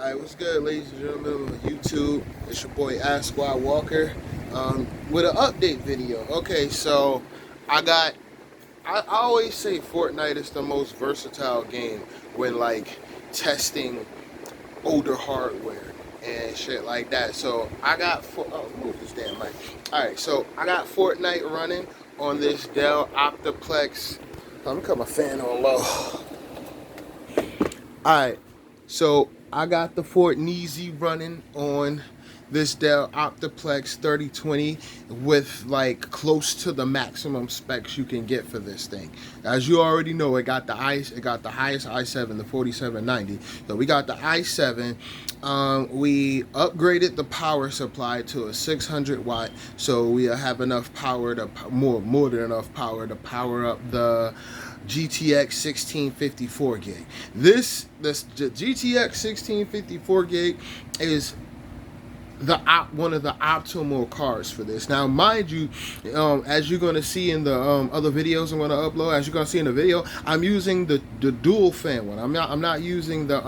Alright, what's good, ladies and gentlemen of YouTube? It's your boy Ask Squad Walker with an update video. Okay, so I always say Fortnite is the most versatile game when like testing older hardware and shit like that. So I got move this damn mic. Alright, so I got Fortnite running on this Dell OptiPlex. Let me cut my fan on low. Alright, so I got the Fortnite running on this Dell OptiPlex 3020 with like close to the maximum specs you can get for this thing. As you already know, it got the highest i7, the 4790. So we got the i7. We upgraded the power supply to a 600 watt, so we have enough power to more than enough power to power up the GTX 1654 gig. This GTX 1654 gig is one of the optimal cards for this. Now, mind you, as you're going to see in the other videos I'm going to upload, as you're going to see in the video, I'm using the dual fan one. I'm not using the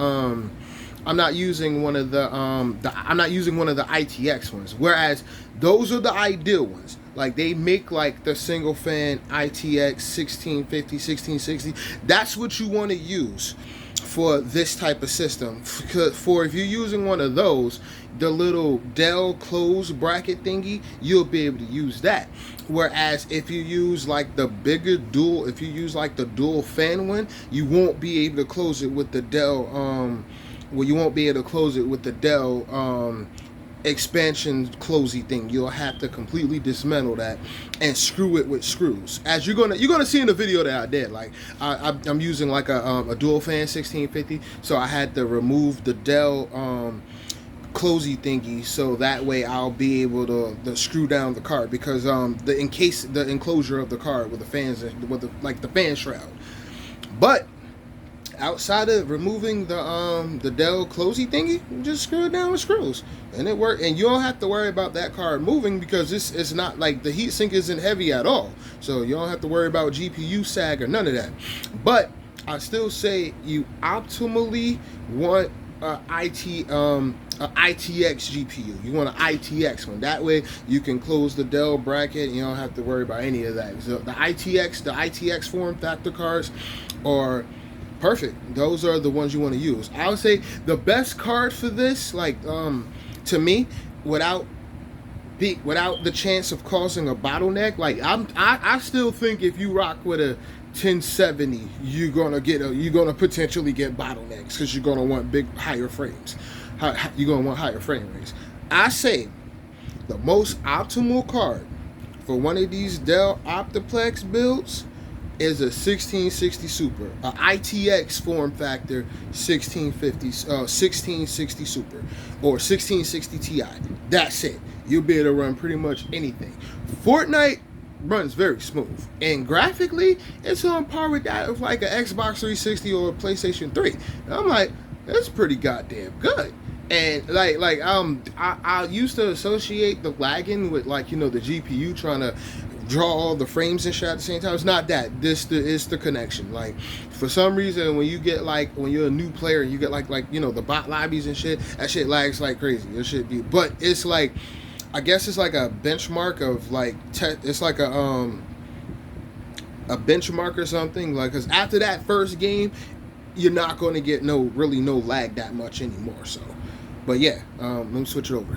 I'm not using one of the ITX ones. Whereas those are the ideal ones. Like they make like the single fan ITX 1650, 1660. That's what you want to use for this type of system. For if you're using one of those, the little Dell closed bracket thingy, you'll be able to use that. Whereas if you use like the bigger dual, if you use like the dual fan one, you won't be able to close it with the Dell you won't be able to close it with the Dell expansion closey thing. You'll have to completely dismantle that and screw it with screws, as you're gonna see in the video that I did. Like I'm using like a dual fan 1650, so I had to remove the Dell closey thingy, so that way I'll be able to screw down the card, because the enclosure of the card with the fans, with the fan shroud. But outside of removing the Dell closey thingy, just screw it down with screws, and it worked. And you don't have to worry about that card moving, because this is not like the heatsink isn't heavy at all, so you don't have to worry about GPU sag or none of that. But I still say you optimally want a ITX GPU. You want an ITX one. That way you can close the Dell bracket and you don't have to worry about any of that. So the ITX form factor cards are perfect. Those are the ones you want to use. I would say the best card for this, like to me, without the chance of causing a bottleneck, like I still think if you rock with a 1070, you're gonna potentially get bottlenecks, because you're gonna want higher frames. You're gonna want higher frame rates. I say the most optimal card for one of these Dell OptiPlex builds is a 1660 Super, a ITX form factor 1660 Super, or 1660 Ti. That's it. You'll be able to run pretty much anything. Fortnite runs very smooth, and graphically, it's on par with that of like an Xbox 360 or a PlayStation 3. And I'm like, that's pretty goddamn good. And I used to associate the lagging with, like, you know, the GPU trying to draw all the frames and shit at the same time. It's not that. It's the connection. Like, for some reason, when you're a new player, you get like you know, the bot lobbies and shit, that shit lags like crazy. It should be, but it's like, I guess it's like a benchmark of like it's like a benchmark or something, like, because after that first game, you're not going to get no lag that much anymore. So, but yeah, let me switch it over.